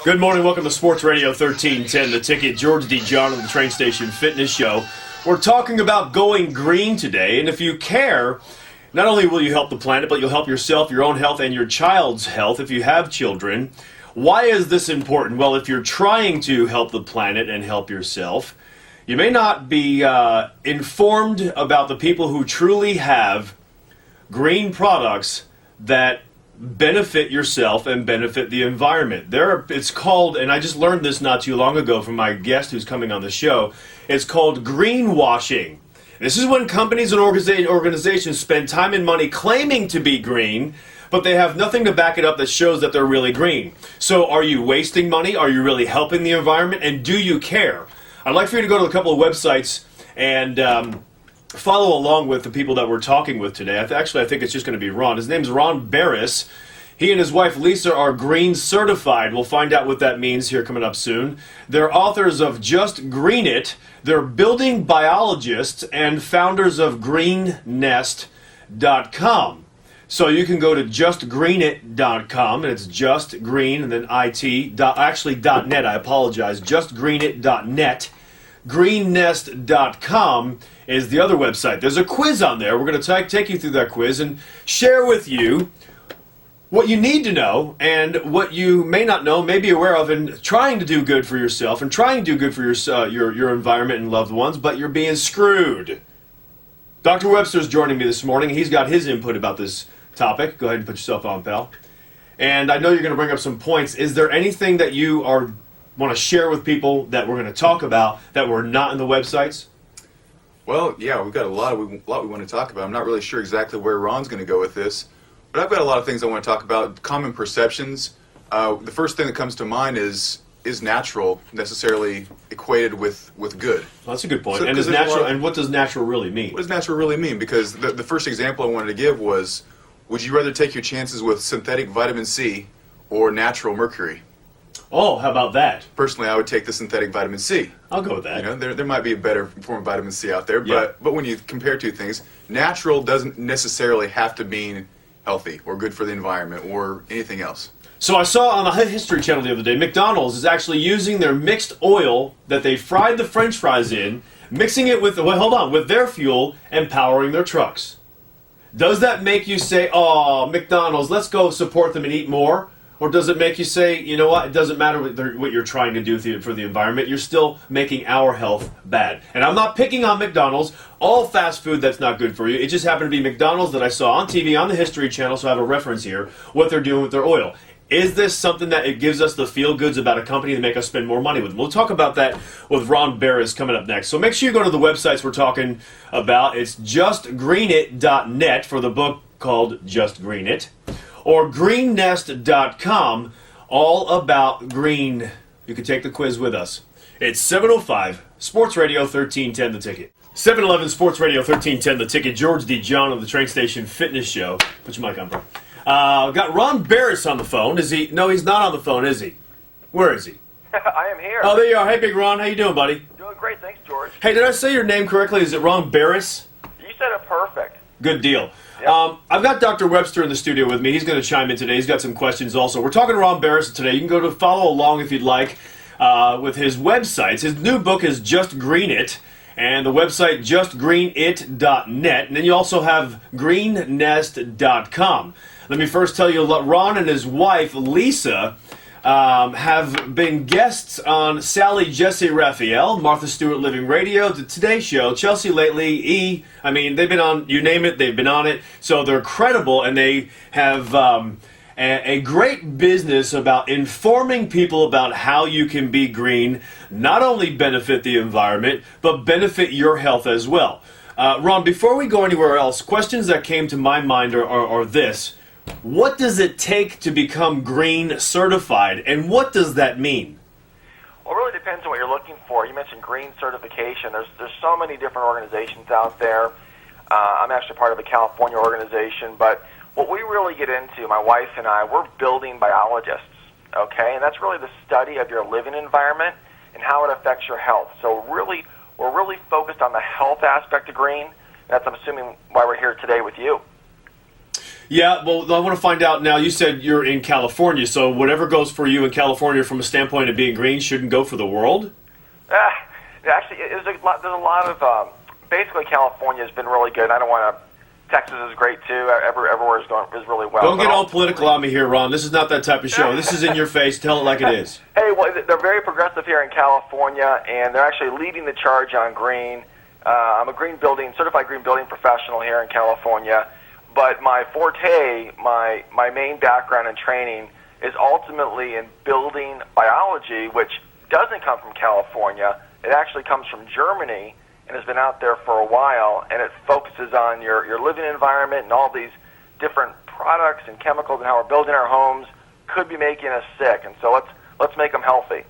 Good morning, welcome to Sports Radio 1310, The Ticket. George D. John of the Train Station Fitness Show. We're talking about going green today, and if you care, not only will you help the planet, but you'll help yourself, your own health, and your child's health if you have children. Why is this important? Well, if you're trying to help the planet and help yourself, you may not be informed about the people who truly have green products that benefit yourself and benefit the environment. It's called, and I just learned this not too long ago from my guest who's coming on the show, it's called greenwashing. This is when companies and organizations spend time and money claiming to be green, but they have nothing to back it up that shows that they're really green. So are you wasting money? Are you really helping the environment? And do you care? I'd like for you to go to a couple of websites and follow along with the people that we're talking with today. I think it's just going to be Ron. His name's Ron Barris. He and his wife Lisa are green certified. We'll find out what that means here coming up soon. They're authors of Just Green It. They're building biologists and founders of GreenNest.com. So you can go to justgreenit.com, and it's just green and then .net. I apologize. Justgreenit.net. GreenNest.com is the other website. There's a quiz on there. We're going to take you through that quiz and share with you what you need to know and what you may not know, may be aware of, and trying to do good for yourself and trying to do good for your environment and loved ones, but you're being screwed. Dr. Webster's joining me this morning. He's got his input about this topic. Go ahead and put yourself on, pal. And I know you're going to bring up some points. Is there anything that you want to share with people that we're going to talk about that were not in the websites? Well, yeah, we've got a lot we want to talk about. I'm not really sure exactly where Ron's going to go with this, but I've got a lot of things I want to talk about. Common perceptions. The first thing that comes to mind is natural necessarily equated with good? Well, that's a good point. So, and is natural, and what does natural really mean? What does natural really mean? Because the first example I wanted to give was, would you rather take your chances with synthetic vitamin C or natural mercury? Oh, how about that? Personally, I would take the synthetic vitamin C. I'll go with that. You know, there might be a better form of vitamin C out there, Yeah. but when you compare two things, natural doesn't necessarily have to mean healthy or good for the environment or anything else. So I saw on the History Channel the other day, McDonald's is actually using their mixed oil that they fried the French fries in, mixing it with their fuel and powering their trucks. Does that make you say, "Oh, McDonald's, let's go support them and eat more"? Or does it make you say, you know what, it doesn't matter what you're trying to do for the environment, you're still making our health bad? And I'm not picking on McDonald's, all fast food that's not good for you. It just happened to be McDonald's that I saw on TV on the History Channel, so I have a reference here, what they're doing with their oil. Is this something that it gives us the feel-goods about a company to make us spend more money with them? We'll talk about that with Ron Barris coming up next. So make sure you go to the websites we're talking about. It's justgreenit.net for the book called Just Green It, or GreenNest.com, all about green. You can take the quiz with us. It's 7:05, Sports Radio 1310, The Ticket. 7-Eleven Sports Radio 1310, The Ticket. George D. John of the Train Station Fitness Show. Put your mic on, bro. Got Ron Barris on the phone. Is he? No, he's not on the phone, is he? Where is he? I am here. Oh, there you are. Hey, Big Ron. How you doing, buddy? Doing great, thanks, George. Hey, did I say your name correctly? Is it Ron Barris? You said it perfect. Good deal. Yep. I've got Dr. Webster in the studio with me. He's going to chime in today. He's got some questions also. We're talking to Ron Barris today. You can go to follow along if you'd like with his websites. His new book is Just Green It, and the website justgreenit.net. And then you also have greennest.com. Let me first tell you, Ron and his wife, Lisa, have been guests on Sally Jesse Raphael, Martha Stewart Living Radio, The Today Show, Chelsea Lately, I mean, they've been on, you name it, they've been on it. So they're credible, and they have a great business about informing people about how you can be green, not only benefit the environment, but benefit your health as well. Ron, before we go anywhere else, questions that came to my mind are this. What does it take to become green certified, and what does that mean? Well, it really depends on what you're looking for. You mentioned green certification. There's so many different organizations out there. I'm actually part of a California organization, but what we really get into, my wife and I, we're building biologists, okay? And that's really the study of your living environment and how it affects your health. So we're really focused on the health aspect of green. That's, I'm assuming, why we're here today with you. Yeah, well, I want to find out now. You said you're in California, so whatever goes for you in California from a standpoint of being green shouldn't go for the world? Actually, there's a lot of basically California has been really good. I don't want to. Texas is great too. Everywhere is really well. Don't get all political on me here, Ron. This is not that type of show. This is in your face. Tell it like it is. Hey, well, they're very progressive here in California, and they're actually leading the charge on green. I'm a certified green building professional here in California, but my forte, my main background and training is ultimately in building biology, which doesn't come from California. It actually comes from Germany and has been out there for a while, and it focuses on your living environment and all these different products and chemicals and how we're building our homes could be making us sick, and so let's make them healthy.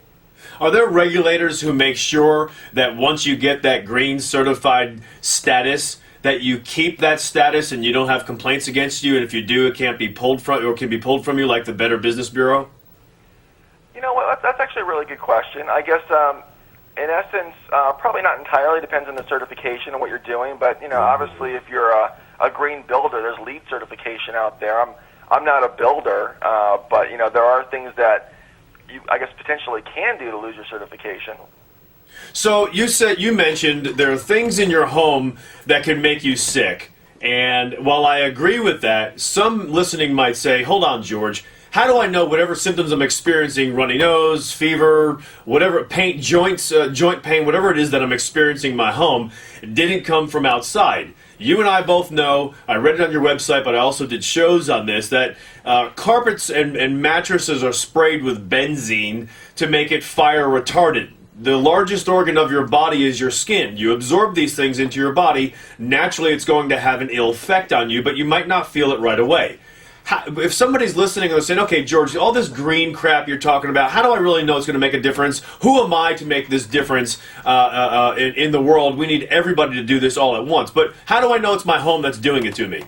Are there regulators who make sure that once you get that green certified status, that you keep that status and you don't have complaints against you, and if you do, it can't be pulled from, or can be pulled from you, like the Better Business Bureau? You know what? That's actually a really good question. I guess, in essence, probably not entirely. Depends on the certification and what you're doing. But obviously, if you're a green builder, there's LEED certification out there. I'm not a builder, but there are things that I guess potentially can do to lose your certification. So you mentioned there are things in your home that can make you sick. And while I agree with that, some listening might say, hold on, George, how do I know whatever symptoms I'm experiencing, runny nose, fever, whatever, pain, joint pain, whatever it is that I'm experiencing in my home, didn't come from outside? You and I both know, I read it on your website, but I also did shows on this, that carpets and mattresses are sprayed with benzene to make it fire retardant. The largest organ of your body is your skin. You absorb these things into your body. Naturally, it's going to have an ill effect on you, but you might not feel it right away. If somebody's listening and they're saying, okay, George, all this green crap you're talking about, how do I really know it's going to make a difference? Who am I to make this difference in the world? We need everybody to do this all at once. But how do I know it's my home that's doing it to me?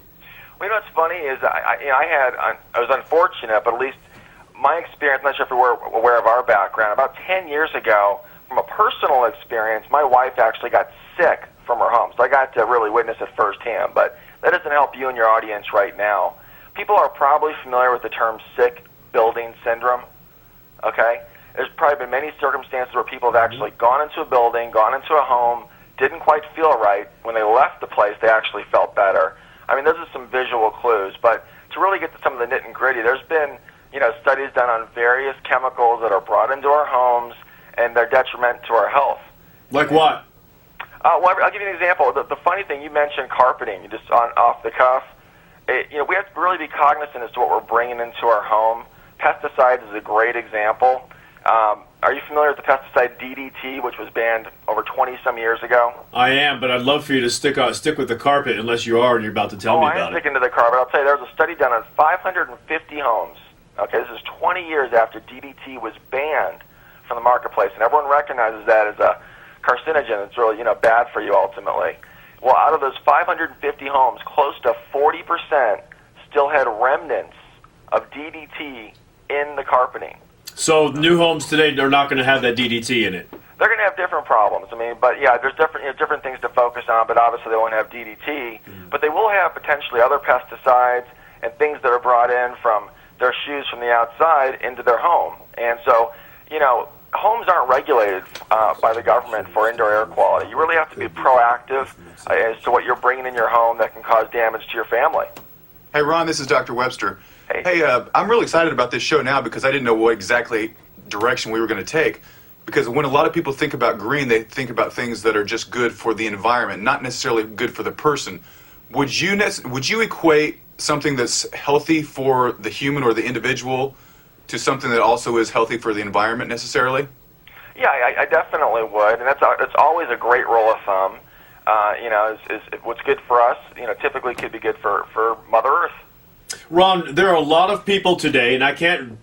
Well, what's funny is I was unfortunate, but at least my experience, I'm not sure if you're aware of our background, about 10 years ago, from a personal experience, my wife actually got sick from her home. So I got to really witness it firsthand, but that doesn't help you and your audience right now. People are probably familiar with the term sick building syndrome, okay? There's probably been many circumstances where people have actually gone into a building, gone into a home, didn't quite feel right. When they left the place, they actually felt better. I mean, those are some visual clues, but to really get to some of the nit and gritty, there's been, studies done on various chemicals that are brought into our homes, and they're detrimental to our health. Like what? Well, I'll give you an example. The funny thing, you mentioned carpeting, just off the cuff. We have to really be cognizant as to what we're bringing into our home. Pesticides is a great example. Are you familiar with the pesticide DDT, which was banned over 20-some years ago? I am, but I'd love for you to stick with the carpet, unless you are and you're about to tell me about it. I am sticking to the carpet. I'll tell you, there was a study done on 550 homes. Okay, this is 20 years after DDT was banned from the marketplace, and everyone recognizes that as a carcinogen. It's really, bad for you ultimately. Well, out of those 550 homes, close to 40% still had remnants of DDT in the carpeting. So new homes today are not going to have that DDT in it. They're going to have different problems. But yeah, there's different things to focus on. But obviously, they won't have DDT. But they will have potentially other pesticides and things that are brought in from their shoes from the outside into their home. And so, homes aren't regulated by the government for indoor air quality. You really have to be proactive as to what you're bringing in your home that can cause damage to your family. Hey, Ron, this is Dr. Webster. Hey, I'm really excited about this show now because I didn't know what exactly direction we were going to take. Because when a lot of people think about green, they think about things that are just good for the environment, not necessarily good for the person. Would you equate something that's healthy for the human or the individual to something that also is healthy for the environment necessarily? Yeah, I definitely would, and that's always a great rule of thumb. Is what's good for us, typically could be good for Mother Earth. Ron, there are a lot of people today, and I can't,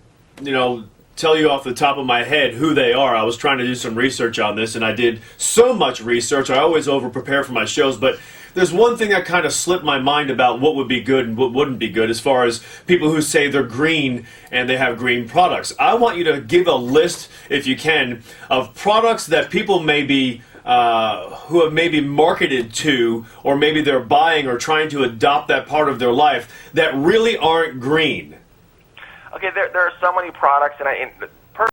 tell you off the top of my head who they are. I was trying to do some research on this, and I did so much research. I always over-prepare for my shows, but there's one thing that kind of slipped my mind about what would be good and what wouldn't be good as far as people who say they're green and they have green products. I want you to give a list, if you can, of products that people may be who have maybe marketed to, or maybe they're buying or trying to adopt that part of their life that really aren't green? Okay, there are so many products, and